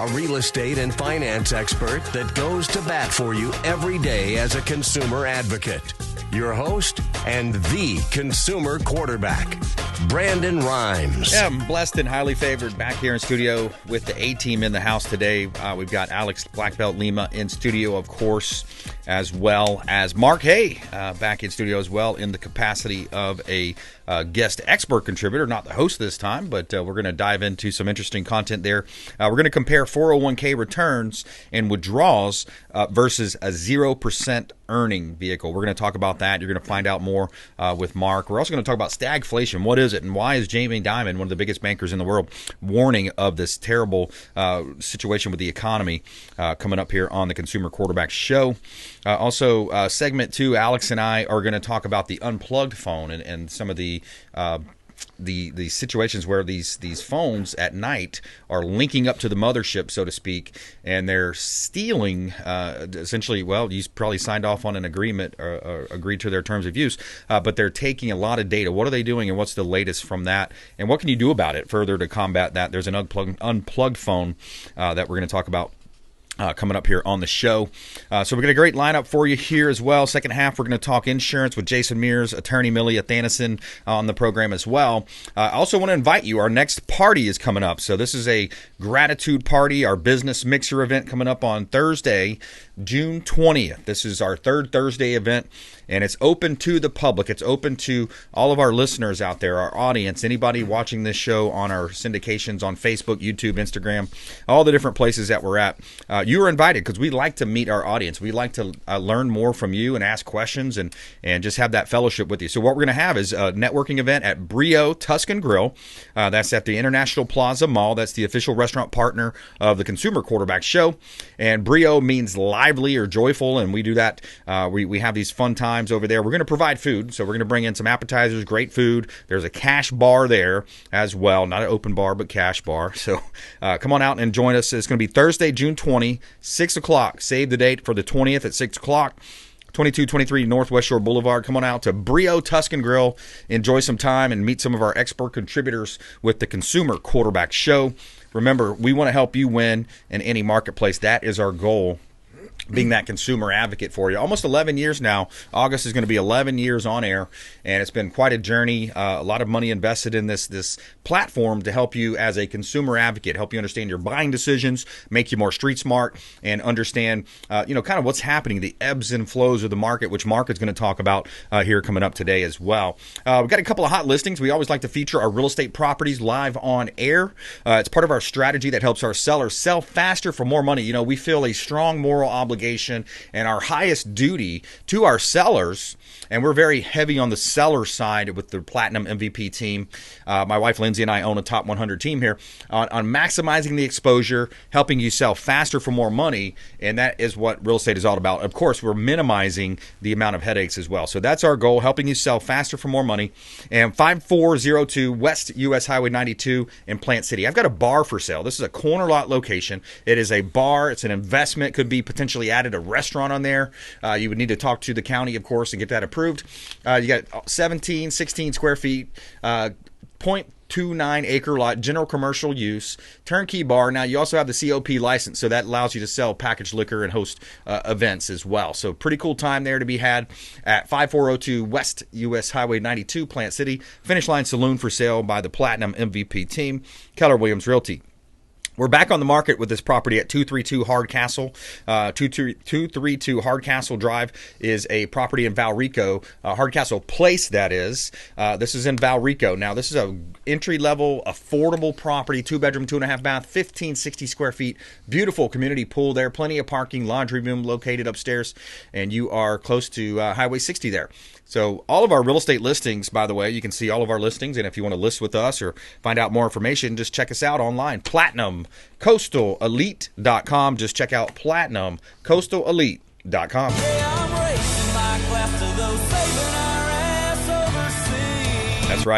a real estate and finance expert that goes to bat for you every day as a consumer advocate. Your host and the consumer quarterback, Brandon Rhymes. Yeah, I'm blessed and highly favored back here in studio with the A-team in the house today. We've got Alex BlackBelt Lima in studio, of course, as well as Mark Haye back in studio as well in the capacity of a guest expert contributor, not the host this time, but we're going to dive into some interesting content there. We're going to compare 401k returns and withdrawals versus a 0% earning vehicle. We're going to talk about that. You're going to find out more with Mark. We're also going to talk about stagflation. What is it, and why is Jamie Dimon, one of the biggest bankers in the world, warning of this terrible situation with the economy coming up here on the Consumer Quarterback Show. Also, segment 2, Alex and I are going to talk about the unplugged phone and some of the situations where these phones at night are linking up to the mothership, so to speak, and they're stealing essentially, well, you probably signed off on an agreement or agreed to their terms of use, but they're taking a lot of data. What are they doing, and what's the latest from that, and what can you do about it further to combat that? There's an unplugged phone that we're going to talk about coming up here on the show. So we've got a great lineup for you here as well. Second half, we're going to talk insurance with Jason Mears, attorney Millie Athanison on the program as well. I also want to invite you. Our next party is coming up. So this is a gratitude party, our business mixer event coming up on Thursday, June 20th. This is our third Thursday event, and it's open to the public. It's open to all of our listeners out there, our audience, anybody watching this show on our syndications on Facebook, YouTube, Instagram, all the different places that we're at. You are invited because we like to meet our audience. We like to learn more from you and ask questions and just have that fellowship with you. So what we're going to have is a networking event at Brio Tuscan Grill. That's at the International Plaza Mall. That's the official restaurant partner of the Consumer Quarterback Show. And Brio means lively or joyful, and we do that. We have these fun times over there. We're going to provide food, so we're going to bring in some appetizers, great food. There's a cash bar there as well, not an open bar, but cash bar. So come on out and join us. It's going to be Thursday, June 20, 6 o'clock. Save the date for the 20th at 6 o'clock. 2223 Northwest Shore Boulevard. Come on out to Brio Tuscan Grill. Enjoy some time and meet some of our expert contributors with the Consumer Quarterback Show. Remember, we want to help you win in any marketplace. That is our goal, being that consumer advocate for you. Almost 11 years now. August is going to be 11 years on air, and it's been quite a journey. A lot of money invested in this platform to help you as a consumer advocate, help you understand your buying decisions, make you more street smart, and understand kind of what's happening, the ebbs and flows of the market, which Mark is going to talk about here coming up today as well. We've got a couple of hot listings. We always like to feature our real estate properties live on air. It's part of our strategy that helps our sellers sell faster for more money. You know, we feel a strong moral obligation and our highest duty to our sellers, and we're very heavy on the seller side with the Platinum MVP team. My wife Lindsay and I own a top 100 team here on maximizing the exposure, helping you sell faster for more money, and that is what real estate is all about. Of course, we're minimizing the amount of headaches as well. So that's our goal, helping you sell faster for more money. And 5402 West US Highway 92 in Plant City. I've got a bar for sale. This is a corner lot location. It is a bar. It's an investment. Could be potentially added a restaurant on there. You would need to talk to the county, of course, and get that approved. You got 16 square feet, 0.29 acre lot, general commercial use, turnkey bar. Now, you also have the COP license, so that allows you to sell packaged liquor and host events as well. So pretty cool time there to be had at 5402 West US Highway 92, Plant City. Finish Line Saloon for sale by the Platinum MVP team, Keller Williams Realty. We're back on the market with this property at 232 Hardcastle. 232 Hardcastle Drive is a property in Valrico. Hardcastle Place, that is. This is in Valrico. Now, this is a entry-level, affordable property, 2-bedroom, 2.5-bath, 1,560 square feet. Beautiful community pool there. Plenty of parking, laundry room located upstairs. And you are close to Highway 60 there. So all of our real estate listings, by the way, you can see all of our listings. And if you want to list with us or find out more information, just check us out online. PlatinumCoastalElite.com. Just check out PlatinumCoastalElite.com.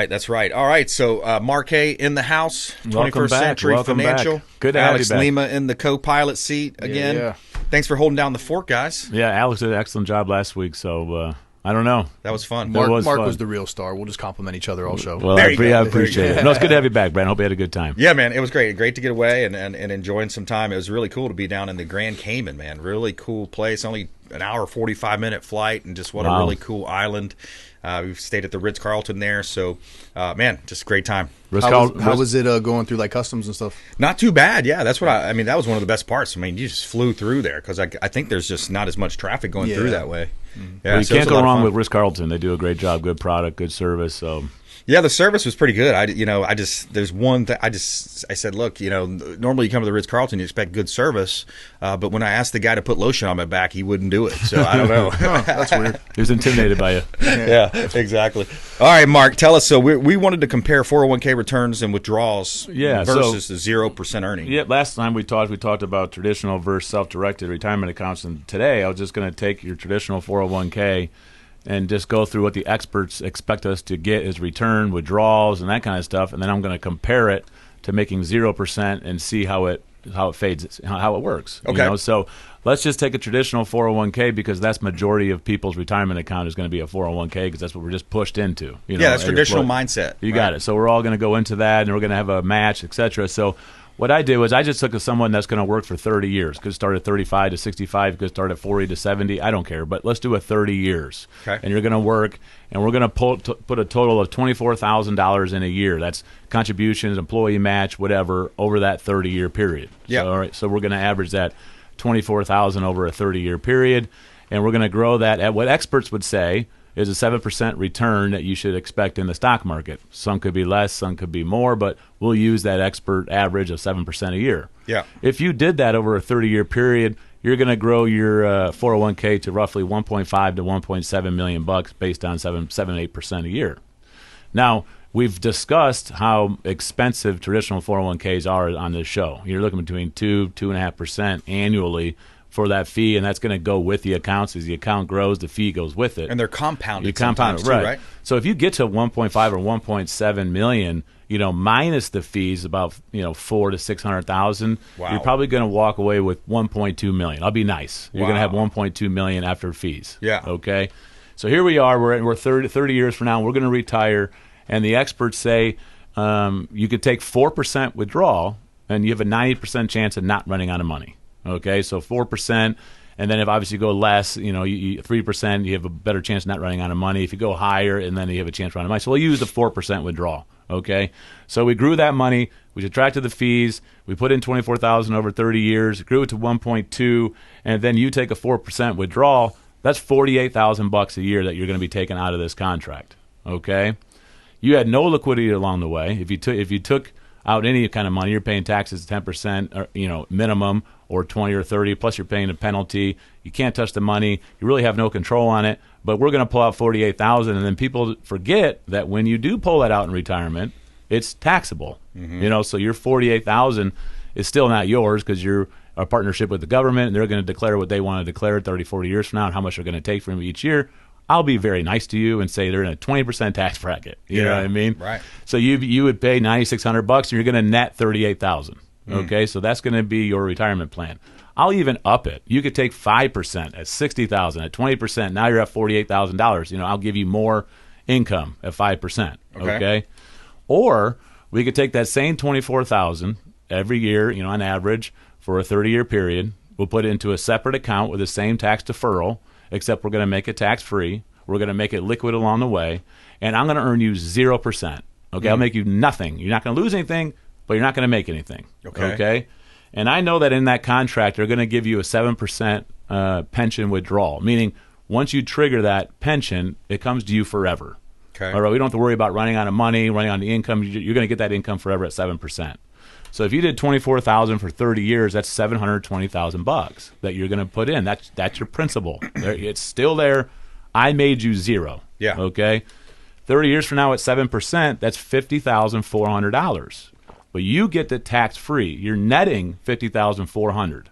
That's right. All right, so Mark Haye in the house, 21st Century Financial. Back. Good to Alex have you back. Lima in the co-pilot seat again. Yeah. Thanks for holding down the fort, guys. Yeah, Alex did an excellent job last week, so I don't know. That was fun. Mark was fun. was the real star. We'll just compliment each other all show. Well, I appreciate it. No, it's good to have you back, Brandon. Hope you had a good time. Yeah, man, it was great. Great to get away and enjoying some time. It was really cool to be down in the Grand Cayman, man. Really cool place. Only an hour, 45-minute flight, and just what a really cool island. We've stayed at the Ritz-Carlton there, so man, just a great time. How was it going through like customs and stuff? Not too bad, yeah. That's what I mean. That was one of the best parts. I mean, you just flew through there because I think there's just not as much traffic going through that way. Mm-hmm. Yeah, well, you so can't go wrong with Ritz-Carlton. They do a great job, good product, good service. So. Yeah, the service was pretty good. There's one thing I said, look, normally you come to the Ritz-Carlton, you expect good service, but when I asked the guy to put lotion on my back, he wouldn't do it. So I don't know. That's weird. He was intimidated by you. Yeah, exactly. All right, Mark, tell us. So we wanted to compare 401k returns and withdrawals versus the 0% earning. Yeah, last time we talked about traditional versus self-directed retirement accounts, and today I was just going to take your traditional 401k and just go through what the experts expect us to get as return, withdrawals, and that kind of stuff, and then I'm going to compare it to making 0% and see how it fades, how it works. Okay. So let's just take a traditional 401k because that's majority of people's retirement account is going to be a 401k because that's what we're just pushed into. That's traditional mindset. You got it. So we're all going to go into that, and we're going to have a match, etc. So what I did was I just took someone that's going to work for 30 years. Could start at 35 to 65, could start at 40 to 70. I don't care, but let's do a 30 years. Okay. And you're going to work, and we're going to put a total of $24,000 in a year. That's contributions, employee match, whatever, over that 30-year period. Yeah. So, all right, so we're going to average that $24,000 over a 30-year period, and we're going to grow that at what experts would say is a 7% return that you should expect in the stock market. Some could be less, some could be more, but we'll use that expert average of 7% a year. Yeah. If you did that over a 30-year period, you're going to grow your 401k to roughly 1.5 to 1.7 million bucks based on 7-8% a year. Now, we've discussed how expensive traditional 401ks are on this show. You're looking between 2.5% annually for that fee, and that's going to go with the accounts. As the account grows, the fee goes with it. And they're compounded. You compound it, right? So if you get to 1.5 or 1.7 million, minus the fees, about $400,000 to $600,000, you're probably going to walk away with 1.2 million. I'll be nice. You're going to have 1.2 million after fees. Yeah. Okay. So here we are. We're 30 years from now. We're going to retire, and the experts say you could take 4% withdrawal, and you have a 90% chance of not running out of money. Okay, so 4%, and then if obviously you go less, 3%, you have a better chance of not running out of money. If you go higher, and then you have a chance of running out of money. So we'll use the 4% withdrawal. Okay, so we grew that money, we subtracted the fees, we put in $24,000 over 30 years, grew it to 1.2, and then you take a 4% withdrawal. That's $48,000 a year that you're going to be taking out of this contract. Okay, you had no liquidity along the way. If you took out any kind of money, you're paying taxes 10%, or, minimum, or 20 or 30, plus you're paying a penalty. You can't touch the money. You really have no control on it. But we're going to pull out $48,000, and then people forget that when you do pull that out in retirement, it's taxable. Mm-hmm. So your $48,000 is still not yours because you're a partnership with the government, and they're going to declare what they want to declare 30, 40 years from now, and how much they're going to take from each year. I'll be very nice to you and say they're in a 20% tax bracket. You know what I mean? Right. So you would pay $9,600, and you're going to net $38,000. Okay, so that's going to be your retirement plan. I'll even up it. You could take 5% at $60,000, at 20%. Now you're at $48,000. I'll give you more income at 5%. Okay, or we could take that same $24,000 every year, on average for a 30-year period. We'll put it into a separate account with the same tax deferral, except we're going to make it tax-free. We're going to make it liquid along the way, and I'm going to earn you 0%. Okay, I'll make you nothing. You're not going to lose anything, but you're not going to make anything. Okay? And I know that in that contract, they're going to give you a 7% pension withdrawal, meaning once you trigger that pension, it comes to you forever. Okay. All right, we don't have to worry about running out of money, running out of income. You're going to get that income forever at 7%. So if you did $24,000 for 30 years, that's $720,000 that you're going to put in. That's your principal. It's still there. I made you zero. Yeah. Okay. 30 years from now at 7%, that's $50,400. But you get the tax free. You're netting $50,400.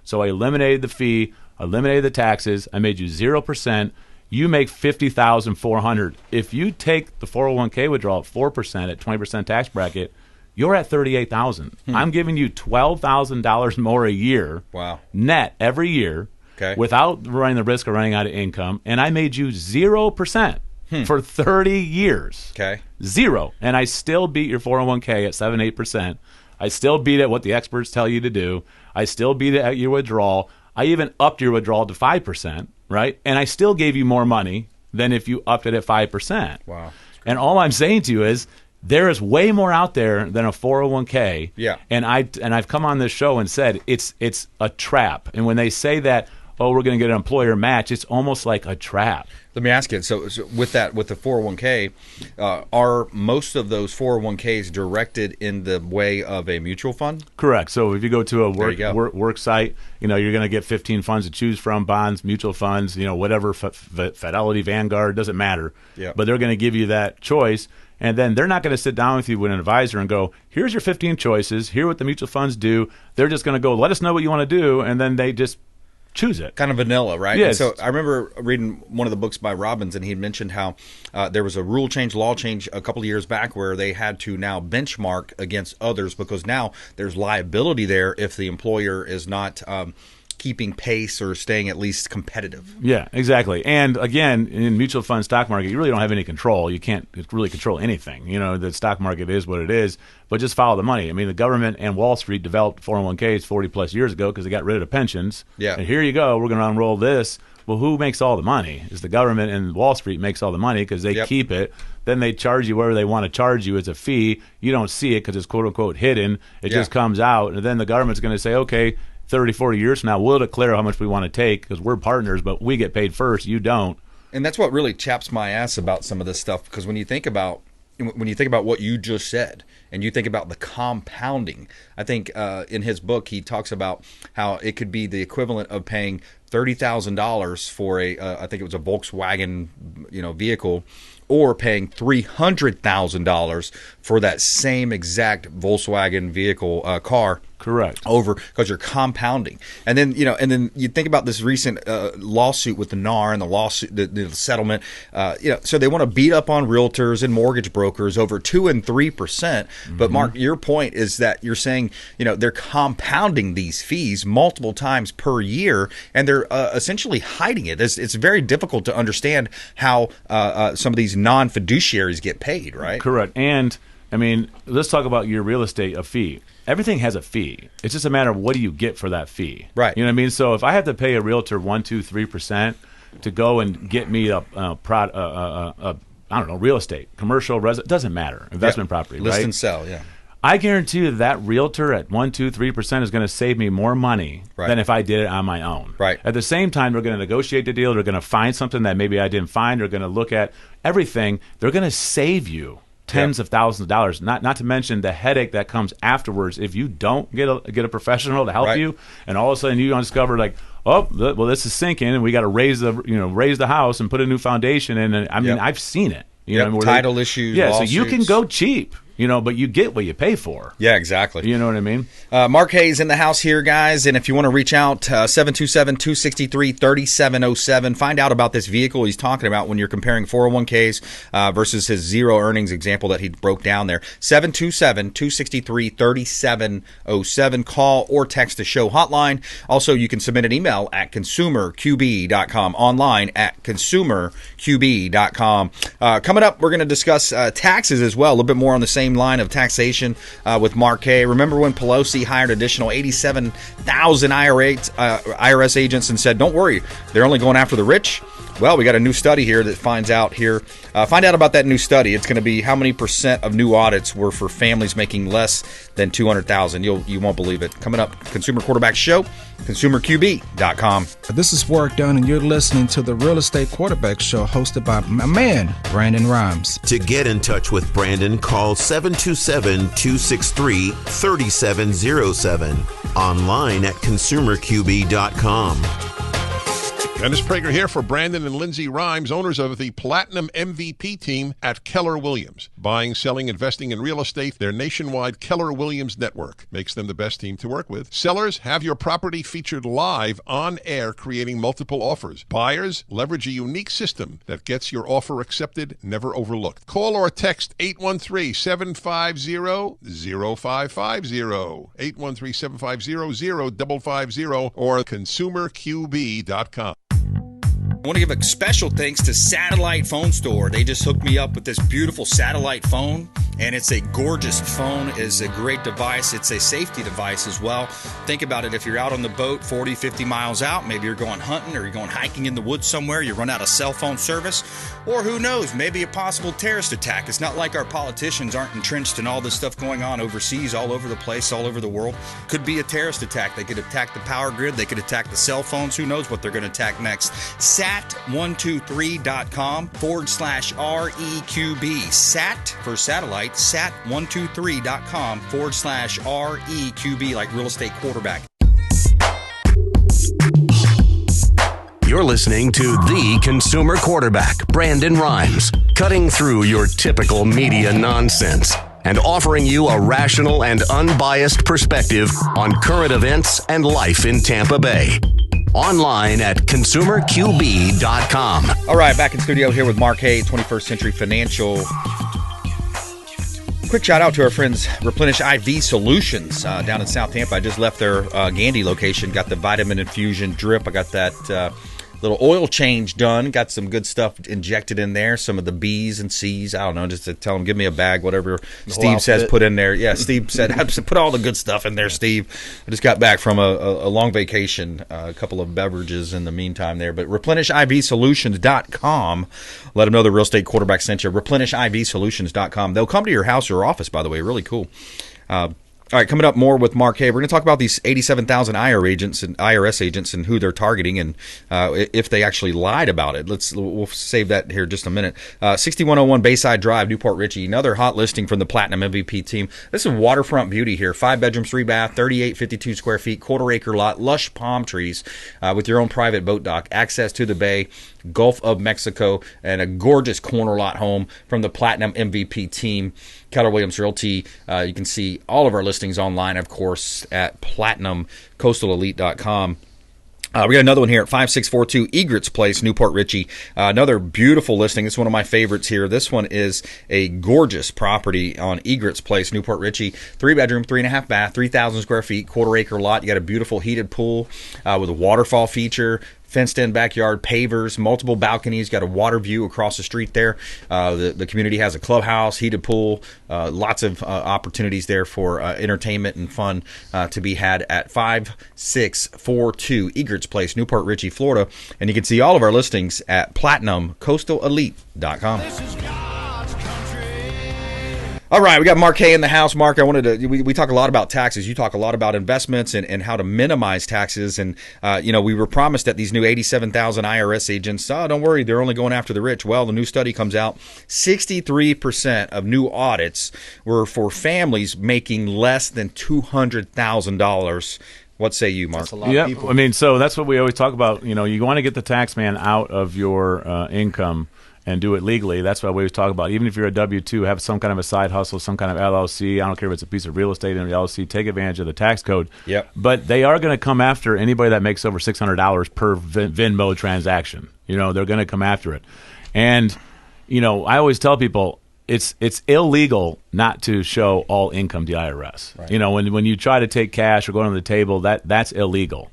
So I eliminated the fee, eliminated the taxes. I made you 0%. You make $50,400. If you take the 401k withdrawal at 4% at 20% tax bracket, you're at $38,000. I'm giving you $12,000 more a year, wow, net every year. without running the risk of running out of income, and I made you 0% for 30 years. Okay. 0. And I still beat your 401k at 7-8%. I still beat it what the experts tell you to do. I still beat it at your withdrawal. I even upped your withdrawal to 5%, right? And I still gave you more money than if you upped it at 5%. Wow. And all I'm saying to you is there is way more out there than a 401k. Yeah. And I've come on this show and said it's a trap. And when they say that, oh, we're going to get an employer match, it's almost like a trap. Let me ask you. So with the 401k, are most of those 401ks directed in the way of a mutual fund? Correct. So if you go to a work site, you're going to get 15 funds to choose from: bonds, mutual funds, whatever, Fidelity, Vanguard, doesn't matter. Yeah. But they're going to give you that choice. And then they're not going to sit down with you with an advisor and go, here's your 15 choices. Here what the mutual funds do. They're just going to go, let us know what you want to do. And then they just choose it. Kind of vanilla, right? Yes. And so I remember reading one of the books by Robbins, and he had mentioned how there was a law change a couple of years back where they had to now benchmark against others because now there's liability there if the employer is not keeping pace or staying at least competitive. Yeah, exactly. And again, in mutual fund stock market, you really don't have any control. You can't really control anything. The stock market is what it is, but just follow the money. I mean, the government and Wall Street developed 401ks 40 plus years ago because they got rid of pensions. Yeah. And here you go, we're going to unroll this. Well, who makes all the money? It's the government, and Wall Street makes all the money because they keep it. Then they charge you whatever they want to charge you as a fee. You don't see it because it's quote unquote hidden. It just comes out, and then the government's going to say, okay, 30, 40 years from now, we'll declare how much we want to take because we're partners, but we get paid first. You don't. And that's what really chaps my ass about some of this stuff, because when you think about what you just said and you think about the compounding, I think in his book he talks about how it could be the equivalent of paying $30,000 for I think it was a Volkswagen vehicle, or paying $300,000 for that same exact Volkswagen vehicle car. Correct. Over, because you're compounding. And then you think about this recent lawsuit with the NAR and the lawsuit, the settlement. So they want to beat up on realtors and mortgage brokers over 2% and 3%. Mm-hmm. But Mark, your point is that you're saying they're compounding these fees multiple times per year, and they're essentially hiding it. It's very difficult to understand how some of these non-fiduciaries get paid, right? Correct. And I mean, let's talk about your real estate, a fee. Everything has a fee. It's just a matter of what do you get for that fee. Right. You know what I mean? So if I have to pay a realtor 1%, 2%, 3% to go and get me I don't know, real estate, commercial, doesn't matter. Investment property, List right? and sell, yeah. I guarantee you that realtor at 1%, 2%, 3% is going to save me more money than if I did it on my own. Right. At the same time, they're going to negotiate the deal. They're going to find something that maybe I didn't find. They're going to look at everything. They're going to save you tens of thousands of dollars. Not to mention the headache that comes afterwards if you don't get a professional to help you, and all of a sudden you discover like, oh, well, this is sinking, and we got to raise the house and put a new foundation in. And I mean, I've seen it. Title issues. Yeah, lawsuits. so you can go cheap. But you get what you pay for. Yeah, exactly. You know what I mean? Mark Haye is in the house here, guys. And if you want to reach out, 727-263-3707. Find out about this vehicle he's talking about when you're comparing 401ks versus his zero earnings example that he broke down there. 727-263-3707. Call or text the show hotline. Also, you can submit an email at consumerqb.com, online at consumerqb.com. Coming up, we're going to discuss taxes as well, a little bit more on the same line of taxation with Mark Haye. Remember when Pelosi hired additional 87,000 IRS agents and said, don't worry, they're only going after the rich? Well, we got a new study here that finds out here. Find out about that new study. It's going to be how many % of new audits were for families making less than $200,000. You won't believe it. Coming up, Consumer Quarterback Show, consumerqb.com. This is Warwick Dunn, and you're listening to the Real Estate Quarterback Show hosted by my man, Brandon Rhymes. To get in touch with Brandon, call 727-263-3707. Online at consumerqb.com. Dennis Prager here for Brandon and Lindsay Rhymes, owners of the Platinum MVP team at Keller Williams. Buying, selling, investing in real estate, their nationwide Keller Williams network makes them the best team to work with. Sellers, have your property featured live on air, creating multiple offers. Buyers, leverage a unique system that gets your offer accepted, never overlooked. Call or text 813-750-0550, 813-750-0550, or consumerqb.com. I want to give a special thanks to Satellite Phone Store. They just hooked me up with this beautiful satellite phone, and it's a gorgeous phone. It's a great device. It's a safety device as well. Think about it. If you're out on the boat 40, 50 miles out, maybe you're going hunting or you're going hiking in the woods somewhere, you run out of cell phone service, or who knows, maybe a possible terrorist attack. It's not like our politicians aren't entrenched in all this stuff going on overseas, all over the place, all over the world. Could be a terrorist attack. They could attack the power grid. They could attack the cell phones. Who knows what they're going to attack next. Sat123.com/REQB. Sat for satellite, sat123.com/REQB, like real estate quarterback. You're listening to the consumer quarterback, Brandon Rhymes, cutting through your typical media nonsense and offering you a rational and unbiased perspective on current events and life in Tampa Bay. Online at consumerqb.com. All right, back in studio here with Mark Haye, 21st Century Financial. Quick shout out to our friends Replenish IV Solutions down in South Tampa. I just left their Gandy location, got the vitamin infusion drip. I got that little oil change done, got some good stuff injected in there, some of the B's and C's. I don't know, just to tell them, give me a bag, whatever Steve says, put in there. Yeah, Steve said, put all the good stuff in there, Steve. I just got back from a long vacation, a couple of beverages in the meantime there. But ReplenishIVSolutions.com. Let them know the real estate quarterback sent you. ReplenishIVSolutions.com. They'll come to your house or office, by the way. Really cool. All right, coming up more with Mark Haye. We're going to talk about these 87,000 IRS agents and who they're targeting and if they actually lied about it. We'll save that here just a minute. 6101 Bayside Drive, Newport Richey. Another hot listing from the Platinum MVP team. This is waterfront beauty here. 5 bedrooms, 3 bath, 3852 square feet, quarter-acre lot, lush palm trees with your own private boat dock, access to the bay, Gulf of Mexico, and a gorgeous corner lot home from the Platinum MVP team. Keller Williams Realty. You can see all of our listings online, of course, at platinumcoastalelite.com. We got another one here at 5642 Egrets Place, Newport Richey. Another beautiful listing. This is one of my favorites here. This one is a gorgeous property on Egrets Place, Newport Richey. 3 bedroom, 3.5 bath, 3,000 square feet, quarter-acre lot. You got a beautiful heated pool with a waterfall feature, fenced-in backyard, pavers, multiple balconies, got a water view across the street there. The community has a clubhouse, heated pool, lots of opportunities there for entertainment and fun to be had at 5642 Egrets Place, Newport Richey, Florida. And you can see all of our listings at platinumcoastalelite.com. All right, we got Mark Haye in the house. Mark, I wanted to. We talk a lot about taxes. You talk a lot about investments and how to minimize taxes. And we were promised that these new 87,000 IRS agents. Oh, don't worry, they're only going after the rich. Well, the new study comes out. 63% of new audits were for families making less than $200,000. What say you, Mark? That's a lot of people. I mean, so that's what we always talk about. You know, you want to get the tax man out of your income and do it legally. That's what we always talk about. Even if you're a W-2, have some kind of a side hustle, some kind of LLC. I don't care if it's a piece of real estate in an LLC. Take advantage of the tax code. Yep. But they are going to come after anybody that makes over $600 per Venmo transaction. You know, they're going to come after it. And, you know, I always tell people it's illegal not to show all income to the IRS. Right. You know, when you try to take cash or go on the table, that's illegal.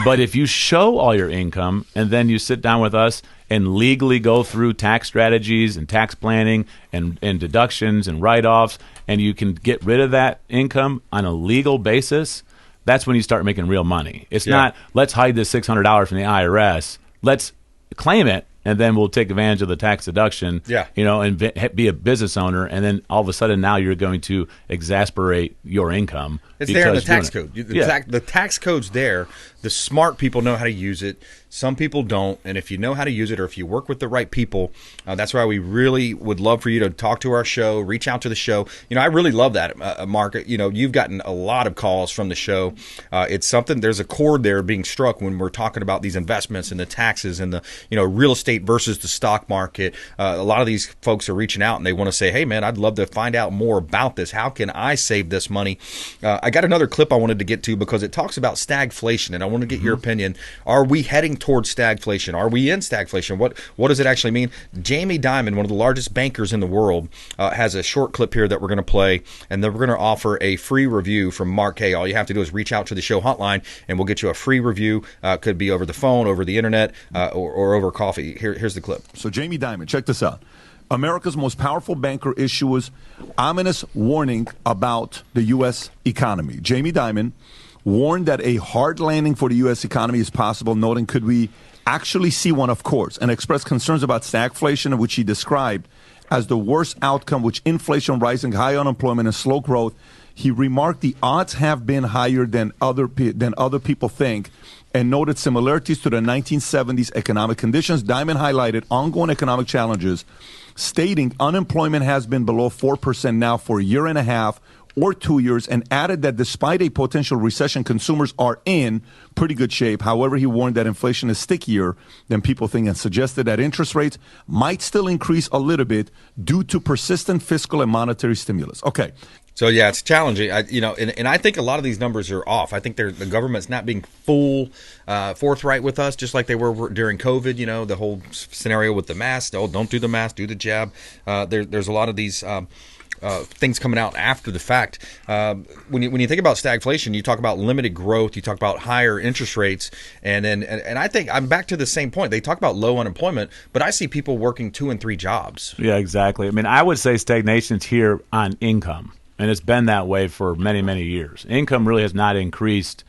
But if you show all your income and then you sit down with us and legally go through tax strategies and tax planning and deductions and write-offs, and you can get rid of that income on a legal basis, that's when you start making real money. It's not, let's hide this $600 from the IRS. Let's claim it and then we'll take advantage of the tax deduction, Yeah. and be a business owner, and then all of a sudden now you're going to exasperate your income. It's there in the because tax you're code. doing it. The tax code's there. The smart people know how to use it. Some people don't. And if you know how to use it, or if you work with the right people, that's why we really would love for you to talk to our show, reach out to the show. I really love that, Mark. You've gotten a lot of calls from the show. It's something, there's a chord there being struck when we're talking about these investments and the taxes and the, real estate versus the stock market. A lot of these folks are reaching out and they want to say, hey, man, I'd love to find out more about this. How can I save this money? I got another clip I wanted to get to because it talks about stagflation, and I want to get your opinion. Are we heading towards stagflation? Are we in stagflation? What does it actually mean? Jamie Dimon, one of the largest bankers in the world, has a short clip here that we're going to play, and then we're going to offer a free review from Mark Haye. All you have to do is reach out to the show hotline, and we'll get you a free review. Could be over the phone, over the internet, or over coffee. Here's the clip. So Jamie Dimon, check this out. America's most powerful banker issues ominous warning about the U.S. economy. Jamie Dimon warned that a hard landing for the U.S. economy is possible, noting could we actually see one, of course, and expressed concerns about stagflation, which he described as the worst outcome, which inflation, rising high unemployment, and slow growth. He remarked the odds have been higher than other people think, and noted similarities to the 1970s economic conditions. Dimon highlighted ongoing economic challenges, stating unemployment has been below 4% now for a year and a half or 2 years, and added that despite a potential recession, consumers are in pretty good shape. However, he warned that inflation is stickier than people think and suggested that interest rates might still increase a little bit due to persistent fiscal and monetary stimulus. Okay. So yeah, it's challenging. And I think a lot of these numbers are off. I think the government's not being forthright with us, just like they were during COVID. The whole scenario with the mask. Oh, don't do the mask, do the jab. There's a lot of these things coming out after the fact. When you think about stagflation, you talk about limited growth, you talk about higher interest rates, and I think I'm back to the same point. They talk about low unemployment, but I see people working 2 and 3 jobs. Yeah, exactly. I mean, I would say stagnation's here on income. And it's been that way for many, many years. Income really has not increased,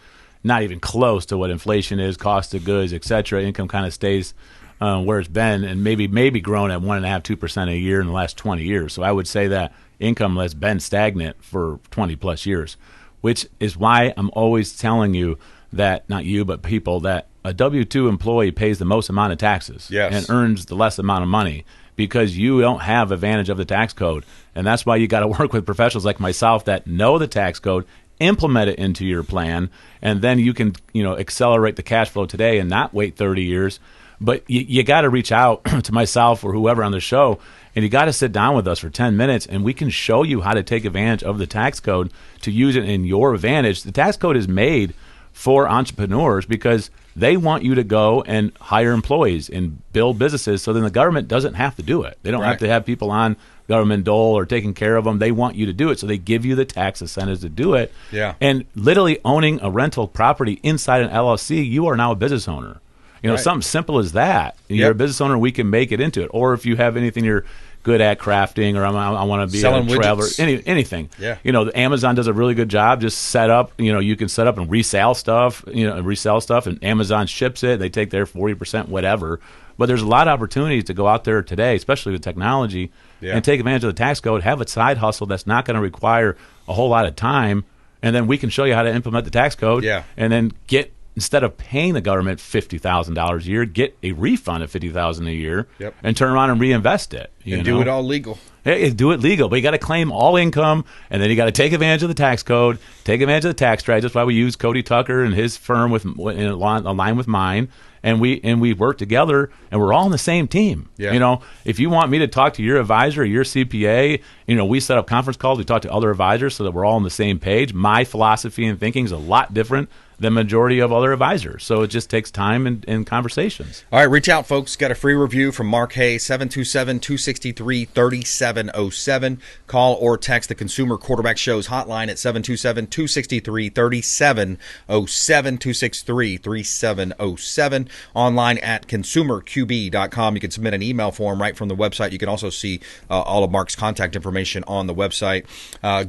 not even close to what inflation is, cost of goods, et cetera. Income kind of stays where it's been, and maybe grown at 1.5%, 2% a year in the last 20 years. So I would say that income has been stagnant for 20 plus years, which is why I'm always telling you that, not you, but people, that a W-2 employee pays the most amount of taxes and earns the less amount of money, because you don't have advantage of the tax code. And that's why you got to work with professionals like myself that know the tax code, implement it into your plan, and then you can accelerate the cash flow today and not wait 30 years. But you got to reach out to myself or whoever on the show, and you got to sit down with us for 10 minutes, and we can show you how to take advantage of the tax code to use it in your advantage. The tax code is made for entrepreneurs because they want you to go and hire employees and build businesses, so then the government doesn't have to do it. They don't have to have people on government dole or taking care of them. They want you to do it, so they give you the tax incentives to do it. Yeah. And literally owning a rental property inside an LLC, you are now a business owner. Something simple as that. You're a business owner, we can make it into it. Or if you have anything you're good at, crafting, or I want to be selling a traveler, anything. Yeah. Amazon does a really good job. Just set up, you can set up and resell stuff, and Amazon ships it. They take their 40%, whatever. But there's a lot of opportunities to go out there today, especially with technology, and take advantage of the tax code, have a side hustle that's not going to require a whole lot of time, and then we can show you how to implement the tax code, and then instead of paying the government $50,000 a year, get a refund of $50,000 a year, and turn around and reinvest it. And do it all legal. Do it legal, but you got to claim all income, and then you got to take advantage of the tax code, take advantage of the tax strategy. That's why we use Cody Tucker and his firm in line with mine, and we work together, and we're all on the same team. Yeah. If you want me to talk to your advisor or your CPA, we set up conference calls. We talk to other advisors so that we're all on the same page. My philosophy and thinking is a lot different than majority of other advisors. So it just takes time and conversations. All right, reach out, folks. Got a free review from Mark Haye, 727-260. 727-263-3707. Call or text the Consumer Quarterback Show's hotline at 727-263-3707, 263-3707. Online at consumerqb.com. You can submit an email form right from the website. You can also see all of Mark's contact information on the website.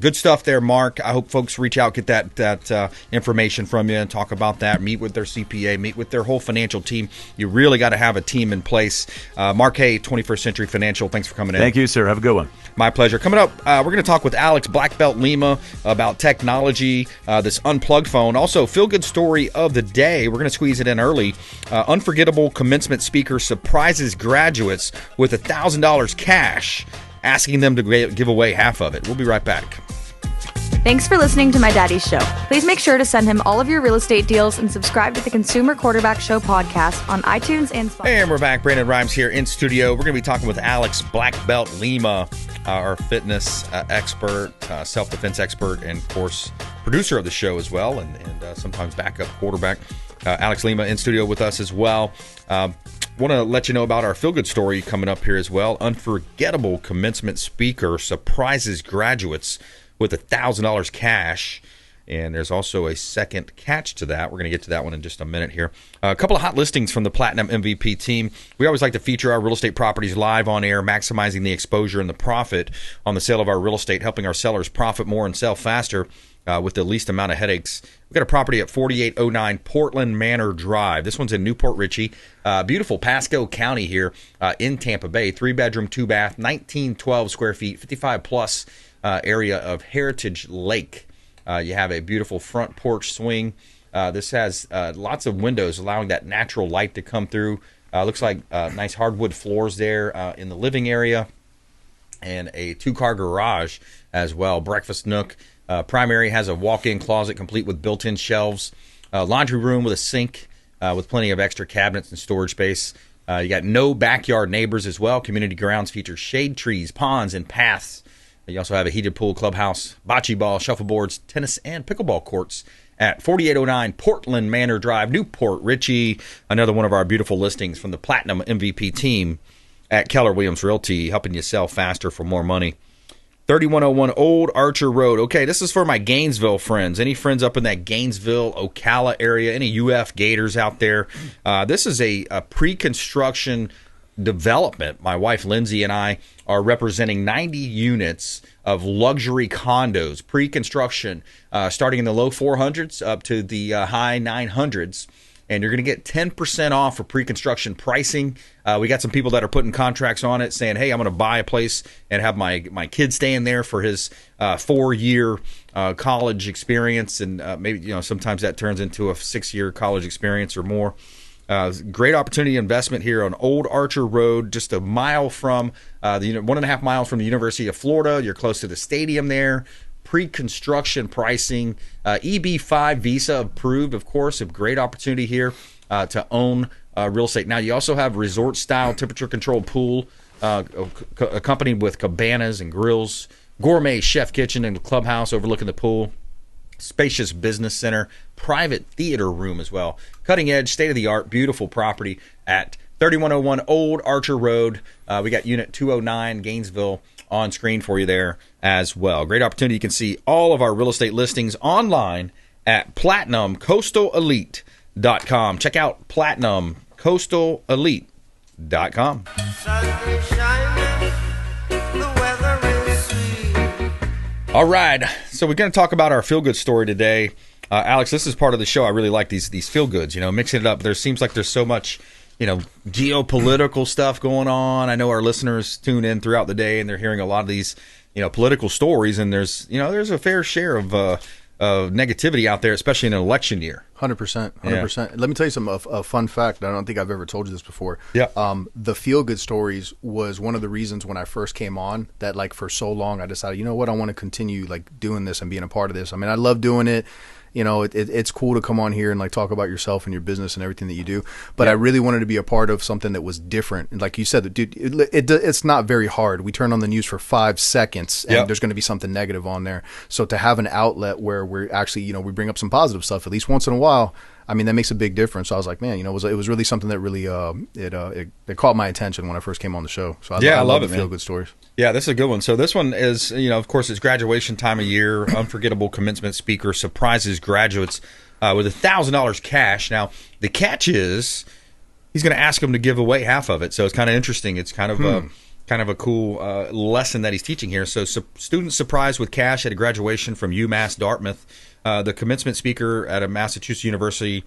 Good stuff there, Mark. I hope folks reach out, get that information from you and talk about that. Meet with their CPA, meet with their whole financial team. You really got to have a team in place. Mark Haye, 21st Century Financial, thanks for coming in. Thank you, sir. Have a good one. My pleasure. Coming up, we're going to talk with Alex, BlackBelt Lima, about technology, this unplugged phone. Also, feel-good story of the day. We're going to squeeze it in early. Unforgettable commencement speaker surprises graduates with $1,000 cash, asking them to give away half of it. We'll be right back. Thanks for listening to My Daddy's Show. Please make sure to send him all of your real estate deals and subscribe to the Consumer Quarterback Show podcast on iTunes and Spotify. And we're back. Brandon Rhymes here in studio. We're going to be talking with Alex, BlackBelt Lima, our fitness expert, self-defense expert, and, of course, producer of the show as well, and sometimes backup quarterback. Alex Lima in studio with us as well. Want to let you know about our feel-good story coming up here as well. Unforgettable commencement speaker surprises graduates with $1,000 cash. And there's also a second catch to that. We're going to get to that one in just a minute here. A couple of hot listings from the Platinum MVP team. We always like to feature our real estate properties live on air, maximizing the exposure and the profit on the sale of our real estate, helping our sellers profit more and sell faster with the least amount of headaches. We've got a property at 4809 Portland Manor Drive. This one's in Newport Richey. Beautiful Pasco County here in Tampa Bay. 3-bedroom, 2-bath, 1912 square feet, 55-plus area of Heritage Lake. You have a beautiful front porch swing. This has lots of windows, allowing that natural light to come through. Looks like nice hardwood floors there in the living area, and a 2-car garage as well. Breakfast nook. Primary has a walk-in closet complete with built-in shelves. Laundry room with a sink with plenty of extra cabinets and storage space. You got no backyard neighbors as well. Community grounds feature shade trees, ponds, and paths. You also have a heated pool, clubhouse, bocce ball, shuffleboards, tennis, and pickleball courts at 4809 Portland Manor Drive, Newport Richey. Another one of our beautiful listings from the Platinum MVP team at Keller Williams Realty, helping you sell faster for more money. 3101 Old Archer Road. Okay, this is for my Gainesville friends. Any friends up in that Gainesville, Ocala area, any UF Gators out there? This is a pre-construction development. My wife Lindsay and I are representing 90 units of luxury condos, pre-construction, starting in the low 400s up to the high 900s. And you're going to get 10% off for pre-construction pricing. We got some people that are putting contracts on it saying, hey, I'm going to buy a place and have my kid staying there for his 4-year college experience. And maybe, sometimes that turns into a 6-year college experience or more. Great opportunity investment here on Old Archer Road, just a mile from 1.5 miles from the University of Florida. You're close to the stadium there. Pre-construction pricing, EB-5 visa approved, of course. A great opportunity here to own real estate. Now, you also have resort-style temperature-controlled pool accompanied with cabanas and grills, gourmet chef kitchen and clubhouse overlooking the pool, spacious business center, private theater room as well. Cutting-edge, state-of-the-art, beautiful property at 3101 Old Archer Road. We got Unit 209, Gainesville, on screen for you there as well. Great opportunity. You can see all of our real estate listings online at PlatinumCoastalElite.com. Check out PlatinumCoastalElite.com. All right, so we're going to talk about our feel-good story today. Alex, this is part of the show. I really like these feel-goods, mixing it up. There seems like there's so much geopolitical stuff going on. I know our listeners tune in throughout the day and they're hearing a lot of these, political stories, and there's a fair share of negativity out there, especially in an election year. 100%. Yeah. Let me tell you a fun fact. I don't think I've ever told you this before. Yeah. The feel good stories was one of the reasons when I first came on that, like, for so long I decided, I want to continue doing this and being a part of this. I mean, I love doing it. It's cool to come on here and talk about yourself and your business and everything that you do. But I really wanted to be a part of something that was different. And like you said, dude, it's not very hard. We turn on the news for 5 seconds and there's going to be something negative on there. So to have an outlet where we're actually, we bring up some positive stuff at least once in a while, I mean, that makes a big difference. So I was like, man, you know, it was really something that really it caught my attention when I first came on the show. So I love the feel good stories. Yeah, this is a good one. So this one is, you know, of course, it's graduation time of year. Unforgettable commencement speaker surprises graduates with $1,000 cash. Now, the catch is he's going to ask them to give away half of it. So it's kind of interesting. It's kind of a cool lesson that he's teaching here. So students surprised with cash at a graduation from UMass Dartmouth. The commencement speaker at a Massachusetts university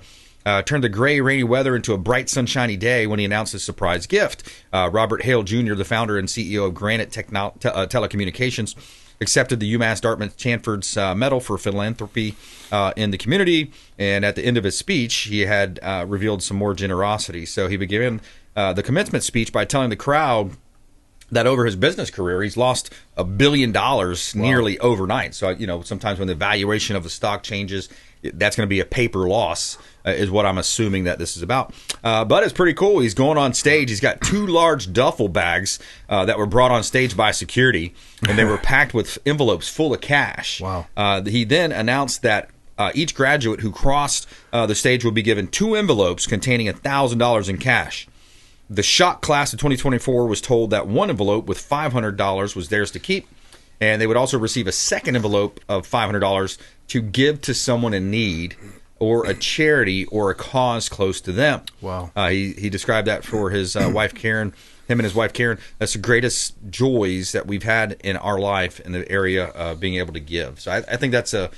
turned the gray, rainy weather into a bright, sunshiny day when he announced his surprise gift. Robert Hale Jr., the founder and CEO of Granite Telecommunications, accepted the UMass Dartmouth Chanford's Medal for Philanthropy in the community. And at the end of his speech, he had revealed some more generosity. So he began the commencement speech by telling the crowd that over his business career, he's lost $1 billion nearly overnight. So, you know, sometimes when the valuation of the stock changes, that's going to be a paper loss, is what I'm assuming that this is about. But it's pretty cool. He's going on stage. He's got 2 large duffel bags that were brought on stage by security, and they were packed with envelopes full of cash. Wow. He then announced that each graduate who crossed the stage would be given 2 envelopes containing $1,000 in cash. The shock class of 2024 was told that one envelope with $500 was theirs to keep, and they would also receive a second envelope of $500 to give to someone in need or a charity or a cause close to them. Wow. He described that for his wife, Karen, him and his wife, Karen. That's the greatest joys that we've had in our life in the area of being able to give. So I think that's a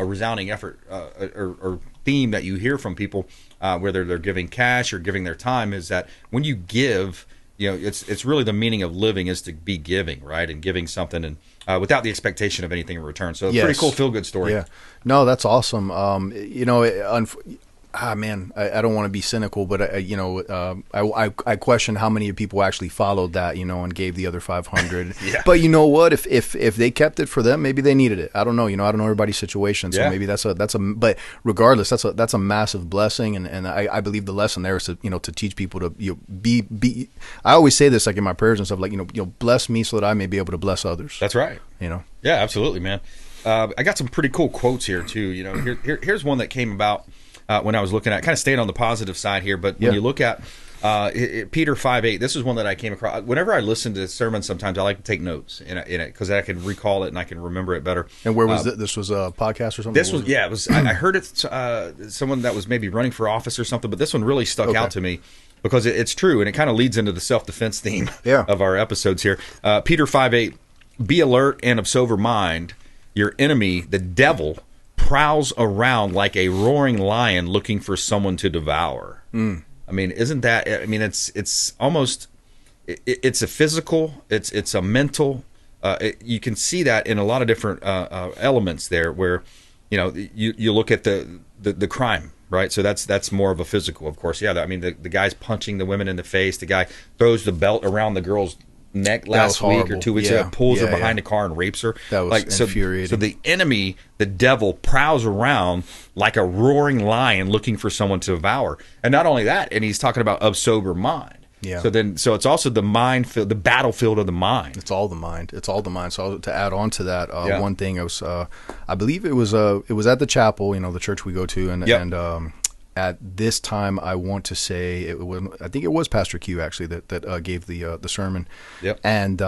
resounding effort or theme that you hear from people, whether they're giving cash or giving their time, is that when you give, you know, it's really the meaning of living is to be giving, right? And giving something and without the expectation of anything in return. So Yes. pretty cool feel-good story. Yeah. No, that's awesome. You know, man, I don't want to be cynical, but I question how many people actually followed that, you know, and gave the other 500. Yeah. But you know what? If they kept it for them, maybe they needed it. I don't know. You know, I don't know everybody's situation, so Yeah. maybe that's a. But regardless, that's a massive blessing, and I believe the lesson there is to, you know, to teach people to, you know, be. I always say this, like in my prayers and stuff, like, you know, bless me so that I may be able to bless others. That's right. You know. Yeah, absolutely, man. I got some pretty cool quotes here too. You know, here's one that came about when I was looking at, kind of staying on the positive side here, but when you look at Peter 5:8, this is one that I came across. Whenever I listen to sermons, sometimes I like to take notes in it because I can recall it and I can remember it better. And where was this? Was a podcast or something? This was, yeah, it was. I heard it. Someone that was maybe running for office or something, but this one really stuck out to me because it's true, and it kind of leads into the self-defense theme of our episodes here. Peter 5:8, be alert and of sober mind. Your enemy, the devil, prowls around like a roaring lion looking for someone to devour. I mean, isn't that? I mean, it's almost. It's a physical. It's a mental. You can see that in a lot of different elements there, where, you know, you look at the crime, right? So that's more of a physical, of course. Yeah, I mean, the guy's punching the women in the face. The guy throws the belt around the girl's neck last week or 2 weeks ago, pulls her behind a car and rapes her. That was infuriating. So the enemy, the devil, prowls around like a roaring lion looking for someone to devour. And not only that, and he's talking about of sober mind. Yeah. So it's also the minefield, the battlefield of the mind. It's all the mind. It's all the mind. So to add on to that, one thing I believe it was at the chapel, you know, the church we go to, and at this time, I want to say I think it was Pastor Q actually that gave the sermon. Yep. And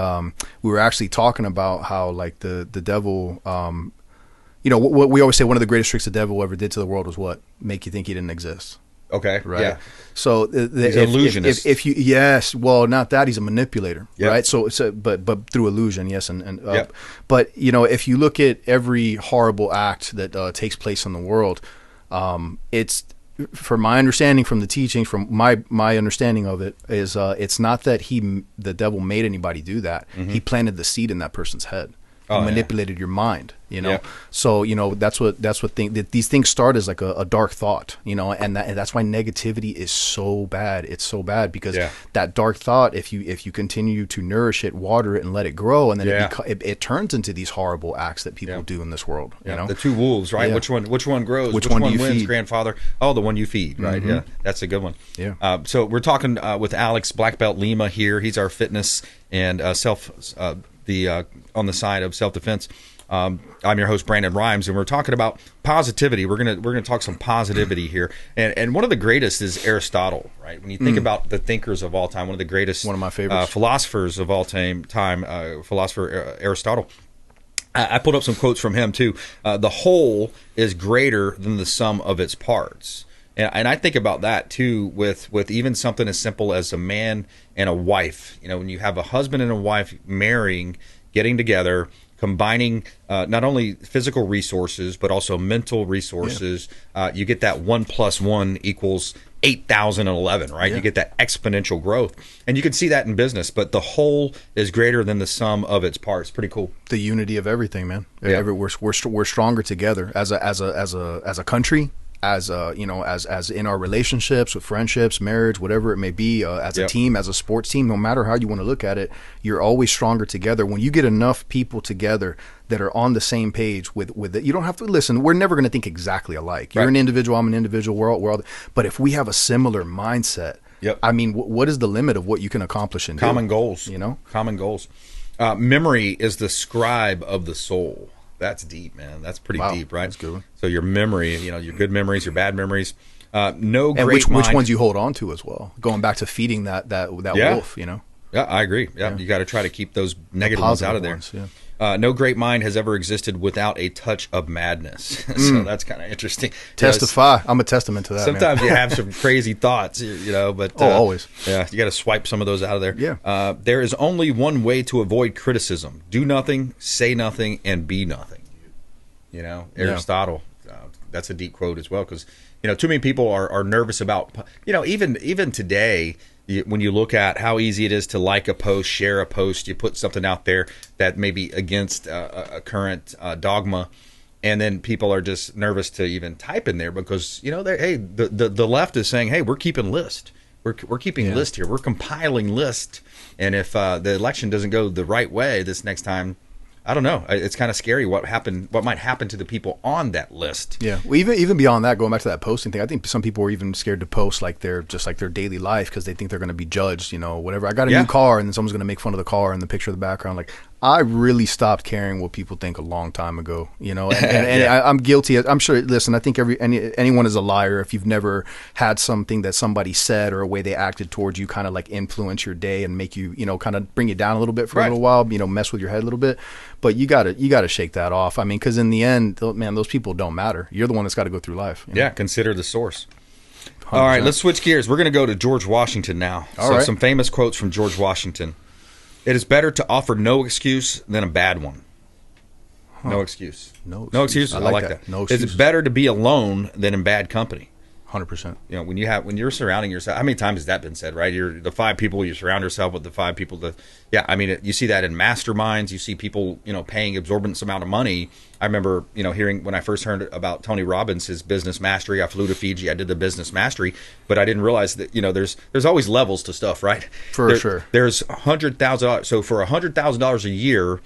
we were actually talking about how, like, the devil, you know, what we always say, one of the greatest tricks the devil ever did to the world was what? Make you think he didn't exist. Okay. Right. Yeah. So he's an illusionist. If you well, not that, he's a manipulator, Yep. right? So but through illusion, yes, and but you know, if you look at every horrible act that takes place in the world, it's, from my understanding from the teachings, from my understanding of it, is it's not that the devil made anybody do that. He planted the seed in that person's head. He manipulated your mind, you know. So, you know, that's what these things start as like a dark thought, you know, and that's why negativity is so bad. It's so bad because that dark thought, if you continue to nourish it, water it, and let it grow, and then it turns into these horrible acts that people do in this world. You know, the two wolves, right? Which one grows? Which one do you wins, feed? Grandfather? Oh, the one you feed, right? Yeah, that's a good one. Yeah. So we're talking with Alex, BlackBelt Lima here. He's our fitness and on the side of self-defense. I'm your host, Brandon Rhymes, and we're talking about positivity. We're gonna talk some positivity here, and one of the greatest is Aristotle, right? When you think about the thinkers of all time, one of the greatest, one of my favorites, philosophers of all time, philosopher Aristotle. I pulled up some quotes from him too. The whole is greater than the sum of its parts. And I think about that too with even something as simple as a man and a wife. When you have a husband and a wife marrying, getting together, combining not only physical resources but also mental resources, you get that 1 + 1 = 8,011, right? You get that exponential growth, and you can see that in business. But the whole is greater than the sum of its parts. Pretty cool. The unity of everything, man. Yeah. We're stronger together as a country. As in our relationships, with friendships, marriage, whatever it may be, as a team, as a sports team, no matter how you want to look at it, you're always stronger together. When you get enough people together that are on the same page with it, you don't have to listen. We're never going to think exactly alike. You're an individual, I'm an individual. We're all. But if we have a similar mindset, I mean, what is the limit of what you can accomplish in common goals? Common goals. Memory is the scribe of the soul. That's deep, man. That's pretty deep, right? That's good. So your memory, your good memories, your bad memories. No and great which ones you hold on to as well. Going back to feeding that wolf, Yeah, I agree. Yeah. You got to try to keep those negative ones out of there. No great mind has ever existed without a touch of madness. So that's kind of interesting. Testify. I'm a testament to that. Sometimes you have some crazy thoughts, but always. Yeah, you got to swipe some of those out of there. Yeah. There is only one way to avoid criticism: do nothing, say nothing, and be nothing. Aristotle. That's a deep quote as well, because too many people are nervous about even today. When you look at how easy it is to like a post, share a post, you put something out there that may be against a current dogma, and then people are just nervous to even type in there because the left is saying, hey, we're keeping list, we're keeping list here, we're compiling list, and if the election doesn't go the right way this next time, I don't know. It's kind of scary what might happen to the people on that list. Yeah. Well, even beyond that, going back to that posting thing, I think some people are even scared to post like their daily life because they think they're going to be judged. Whatever. I got a new car, and then someone's going to make fun of the car and the picture of the background. Like, I really stopped caring what people think a long time ago. And I'm guilty. I'm sure. Listen, I think anyone is a liar if you've never had something that somebody said or a way they acted towards you kind of like influence your day and make you kind of bring you down a little bit for a little while. Mess with your head a little bit. But you gotta shake that off. I mean, because in the end, man, those people don't matter. You're the one that's got to go through life. Yeah, consider the source. 100%. All right, let's switch gears. We're going to go to George Washington now. Some famous quotes from George Washington. It is better to offer no excuse than a bad one. No excuse. No excuse. I like that. No excuse. It's better to be alone than in bad company. 100%. When you're surrounding yourself, how many times has that been said, right? You're the 5 people, you surround yourself with the 5 people you see that in masterminds. You see people, paying exorbitant amount of money. I remember, hearing when I first heard about Tony Robbins, his business mastery. I flew to Fiji, I did the business mastery, but I didn't realize that, there's always levels to stuff, right? Sure. There's $100,000. So for $100,000 a year,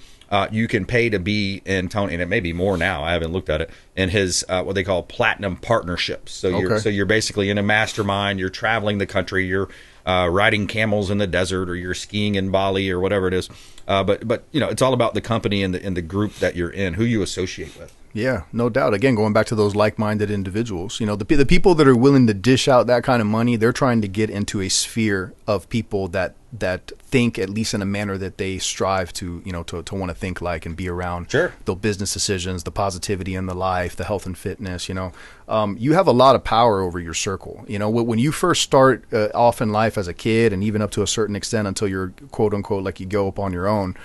you can pay to be in Tony, and it may be more now, I haven't looked at it, in his what they call platinum partnerships. So you're basically in a mastermind, you're traveling the country, you're riding camels in the desert, or you're skiing in Bali, or whatever it is. But it's all about the company and the group that you're in, who you associate with. Yeah, no doubt. Again, going back to those like-minded individuals, the people that are willing to dish out that kind of money, they're trying to get into a sphere of people that think, at least in a manner that they strive to want to think like and be around. Sure. The business decisions, the positivity in the life, the health and fitness. You have a lot of power over your circle. When you first start off in life as a kid, and even up to a certain extent until you're quote unquote like you go up on your own.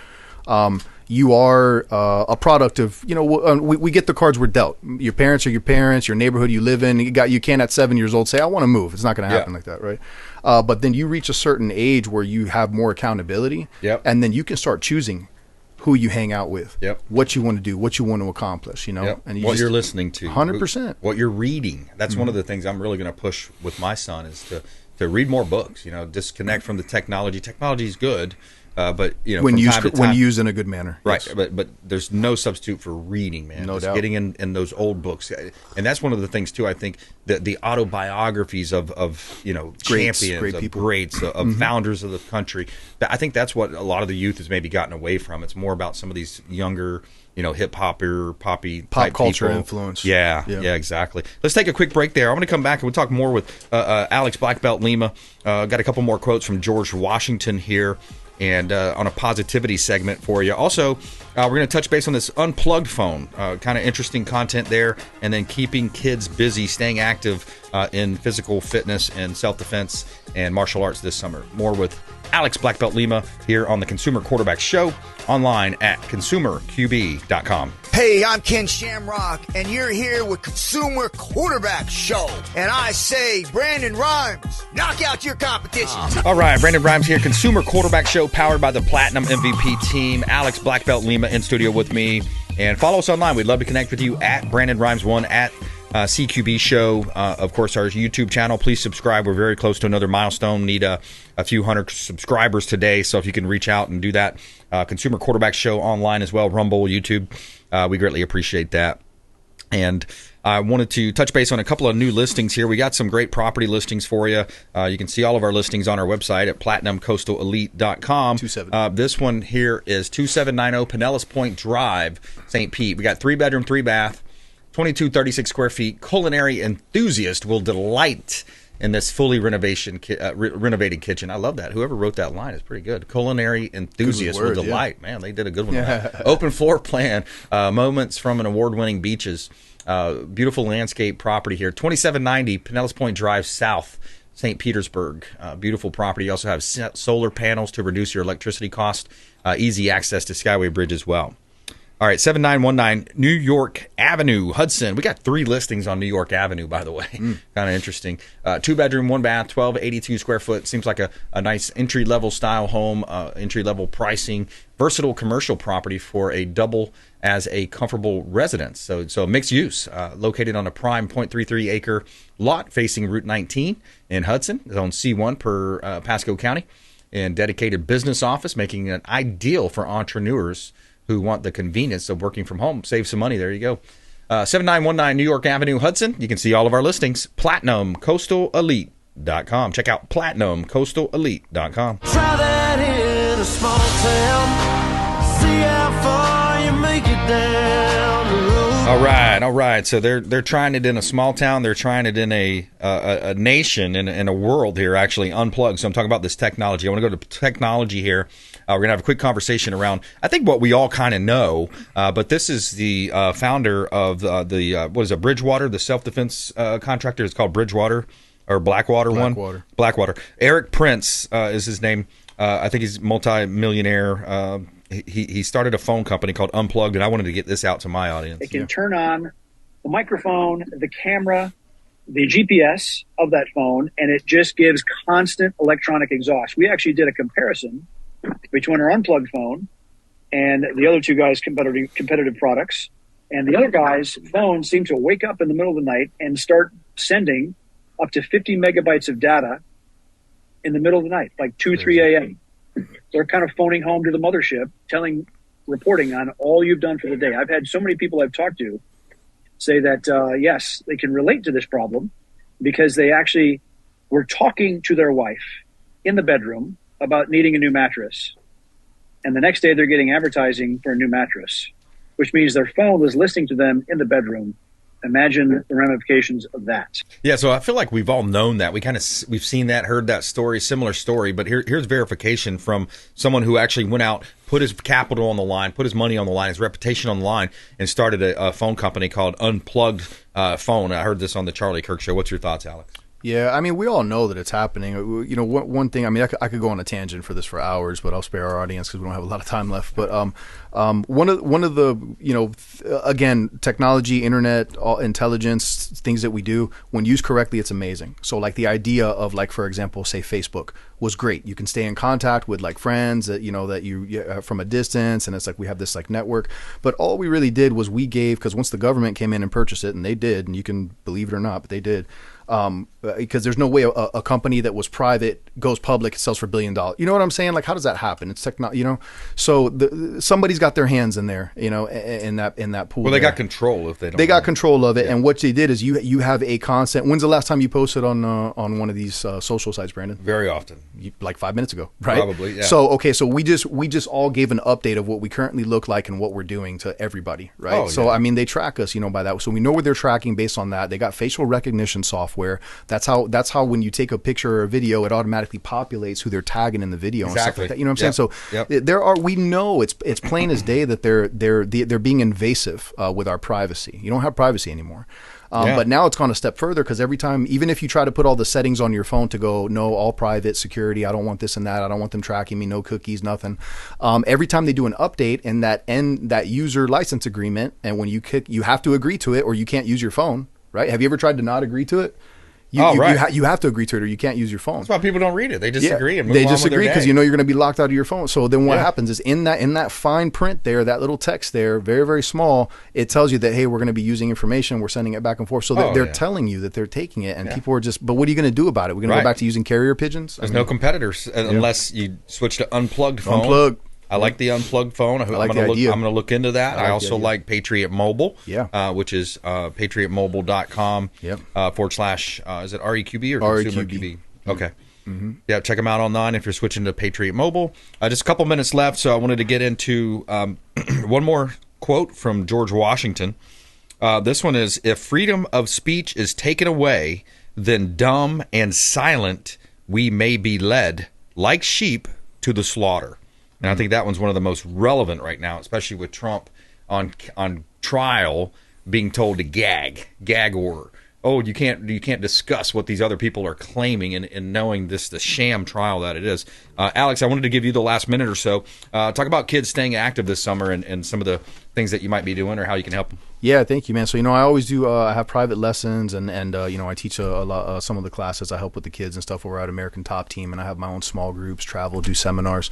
You are a product of, we get the cards we're dealt. Your parents are your parents, your neighborhood you live in. You can't at 7 years old say, I want to move. It's not going to happen like that, right? But then you reach a certain age where you have more accountability. Yep. And then you can start choosing who you hang out with, yep. what you want to do, what you want to accomplish, Yep. And you're listening to. 100%. What you're reading. That's one of the things I'm really going to push with my son is to read more books, disconnect from the technology. Technology is good. But when from used time to when time- used in a good manner, right? yes. But there's no substitute for reading, man. No Just doubt. getting in those old books, and that's one of the things too. I think that the autobiographies of Greats, champions, great of people. greats, of founders of the country. I think that's what a lot of the youth has maybe gotten away from. It's more about some of these younger, hip hopper, poppy Pop type culture people. influence. Yeah, exactly. Let's take a quick break there. I'm going to come back and we'll talk more with Alex BlackBelt Lima. Got a couple more quotes from George Washington here, and on a positivity segment for you. Also, we're going to touch base on this unplugged phone. Kind of interesting content there, and then keeping kids busy, staying active in physical fitness and self-defense and martial arts this summer. More with Alex BlackBelt Lima here on the Consumer Quarterback Show, online at consumerqb.com. Hey, I'm Ken Shamrock, and you're here with Consumer Quarterback Show. And I say, Brandon Rhymes, knock out your competition. All right, Brandon Rhymes here, Consumer Quarterback Show, powered by the Platinum MVP team. Alex BlackBelt Lima in studio with me. And follow us online. We'd love to connect with you at Brandon Rhymes 1 at CQB Show. Of course, our YouTube channel. Please subscribe. We're very close to another milestone. Need a few hundred subscribers today. So if you can reach out and do that. Consumer Quarterback Show online as well. Rumble, YouTube. We greatly appreciate that. And I wanted to touch base on a couple of new listings here. We got some great property listings for you. You can see all of our listings on our website at platinumcoastalelite.com. This one here is 2790 Pinellas Point Drive, St. Pete. We got 3-bedroom, 3-bath, 2236 square feet. Culinary enthusiast will delight in this fully renovated kitchen. I love that. Whoever wrote that line is pretty good. Culinary enthusiast will delight. Yeah. Man, they did a good one. Yeah. Open floor plan. Moments from an award-winning beaches. Beautiful landscape property here. 2790 Pinellas Point Drive South, St. Petersburg. Beautiful property. You also have solar panels to reduce your electricity cost. Easy access to Skyway Bridge as well. All right, 7919 New York Avenue, Hudson. We got 3 listings on New York Avenue, by the way. Kind of interesting. 2-bedroom, 1-bath, 1282 square foot. Seems like a nice entry-level style home, entry-level pricing. Versatile commercial property for a double as a comfortable residence. So mixed use. Located on a prime 0.33 acre lot facing Route 19 in Hudson. It's on C1 per Pasco County. And dedicated business office, making it ideal for entrepreneurs who want the convenience of working from home. Save some money. There you go. 7919 New York Avenue, Hudson. You can see all of our listings. PlatinumCoastalElite.com. Check out PlatinumCoastalElite.com. Try that in a small town. See how far you make it down the road. All right. So they're trying it in a small town. They're trying it in a nation, in a world here, actually, unplugged. So I'm talking about this technology. I want to go to technology here. We're going to have a quick conversation around, I think, what we all kind of know, but this is the founder of what is it, Bridgewater, the self-defense contractor. It's called Bridgewater or Blackwater. Blackwater. Eric Prince is his name. I think he's multi-millionaire. He started a phone company called Unplugged, and I wanted to get this out to my audience. It can turn on the microphone, the camera, the GPS of that phone, and it just gives constant electronic exhaust. We actually did a comparison between our Unplugged phone and the other two guys' competitive products. And the other guy's phone seemed to wake up in the middle of the night and start sending up to 50 megabytes of data in the middle of the night, like 2, 3 a.m. They're kind of phoning home to the mothership, reporting on all you've done for the day. I've had so many people I've talked to say that, yes, they can relate to this problem because they actually were talking to their wife in the bedroom about needing a new mattress. And the next day they're getting advertising for a new mattress, which means their phone was listening to them in the bedroom. Imagine the ramifications of that. Yeah, so I feel like we've all known that. We've seen that, heard that story, similar story. But here's verification from someone who actually went out, put his capital on the line, put his money on the line, his reputation on the line, and started a phone company called Unplugged Phone. I heard this on the Charlie Kirk Show. What's your thoughts, Alex? Yeah, I mean, we all know that it's happening. You know, one thing, I mean, I could go on a tangent for this for hours, but I'll spare our audience because we don't have a lot of time left. But one of the, you know, again, technology, internet, intelligence, things that we do, when used correctly, it's amazing. So like the idea of, like, for example, say Facebook was great. You can stay in contact with like friends that, you know, that you from a distance, and it's like we have this like network. But all we really did was we gave, because once the government came in and purchased it, and they did, and you can believe it or not, but they did. Because there's no way a company that was private goes public, it sells for $1 billion. You know what I'm saying? Like, how does that happen? It's technology, you know. So somebody's got their hands in there, you know, in that pool. Well, they got control if they don't. They got control of it, and what they did is you have a constant. When's the last time you posted on one of these social sites, Brandon? Very often, like 5 minutes ago, right? Probably, yeah. So we just all gave an update of what we currently look like and what we're doing to everybody, right? Oh, so yeah. I mean, they track us, you know, by that. So we know where they're tracking based on that. They got facial recognition software. That's how when you take a picture or a video, it automatically populates who they're tagging in the video and stuff like that. You know what I'm saying? So we know it's plain as day that they're being invasive with our privacy. You don't have privacy anymore. But now it's gone a step further, because every time, even if you try to put all the settings on your phone to go, no, all private, security, I don't want this and that, I don't want them tracking me, no cookies, nothing. Every time they do an update in that user license agreement, and when you have to agree to it or you can't use your phone, right? Have you ever tried to not agree to it? You have to agree to it or you can't use your phone. That's why people don't read it. They disagree and move they on disagree because you know you're going to be locked out of your phone. So then what happens is in that fine print there, that little text there, very, very small, it tells you that, hey, we're going to be using information. We're sending it back and forth. So they're telling you that they're taking it, and people are just, but what are you going to do about it? We're going to go back to using carrier pigeons? There's no competitors unless you switch to unplugged phone. Unplugged. I like the unplugged phone. I'm going to look into that. I also like Patriot Mobile, which is patriotmobile.com / is it REQB or Consumer QB? Okay. Mm-hmm. Yeah, check them out online if you're switching to Patriot Mobile. Just a couple minutes left, so I wanted to get into one more quote from George Washington. This one is, if freedom of speech is taken away, then dumb and silent we may be led, like sheep, to the slaughter. And I think that one's one of the most relevant right now, especially with Trump on trial being told to gag order. Oh, you can't discuss what these other people are claiming, and knowing the sham trial that it is. Alex, I wanted to give you the last minute or so. Talk about kids staying active this summer and some of the things that you might be doing or how you can help them. Yeah, thank you, man. So, I always do, I have private lessons and I teach a lot, some of the classes. I help with the kids and stuff over at American Top Team, and I have my own small groups, travel, do seminars.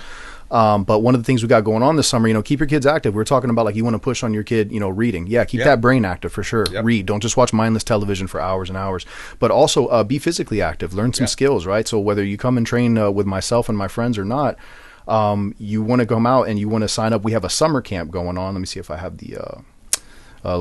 But one of the things we got going on this summer, keep your kids active. We're talking about, like, you want to push on your kid, reading. Yeah, keep that brain active for sure. Yep. Read. Don't just watch mindless television for hours and hours. But also be physically active. Learn some skills, right? So whether you come and train with myself and my friends or not, you want to come out and you want to sign up. We have a summer camp going on. Let me see if I have the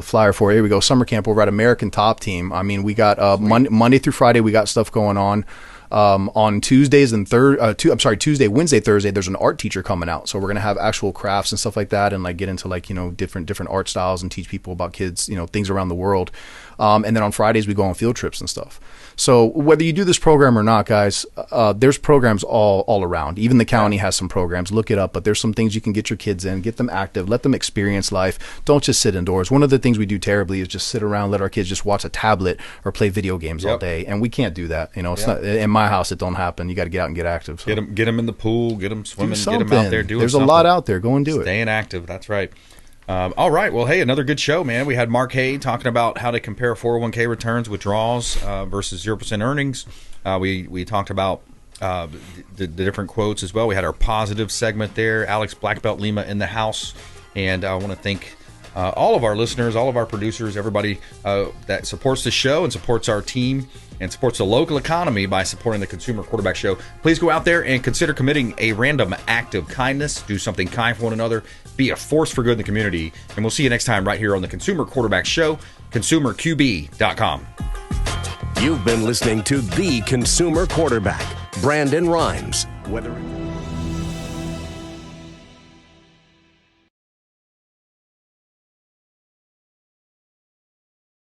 flyer for it. Here we go. Summer camp over at American Top Team. I mean, we got Monday through Friday, we got stuff going on. On Tuesdays and Tuesday, Wednesday, Thursday, there's an art teacher coming out. So we're going to have actual crafts and stuff like that, and like get into like, different art styles and teach people about kids, things around the world. And then on Fridays we go on field trips and stuff. So whether you do this program or not, guys, there's programs all around. Even the county has some programs. Look it up. But there's some things you can get your kids in, get them active, let them experience life. Don't just sit indoors. One of the things we do terribly is just sit around, let our kids just watch a tablet or play video games all day. And we can't do that. It's not in my house. It don't happen. You got to get out and get active. So. Get them in the pool. Get them swimming. Get them out there doing There's something. A lot out there. Go and do it. Staying active. That's right. All right. Well, hey, another good show, man. We had Mark Haye talking about how to compare 401k returns, withdrawals versus 0% earnings. We talked about the different quotes as well. We had our positive segment there. Alex BlackBelt Lima in the house. And I want to thank all of our listeners, all of our producers, everybody that supports the show and supports our team and supports the local economy by supporting the Consumer Quarterback Show. Please go out there and consider committing a random act of kindness. Do something kind for one another. Be a force for good in the community. And we'll see you next time right here on the Consumer Quarterback Show, consumerqb.com. You've been listening to The Consumer Quarterback, Brandon Rhymes. Whether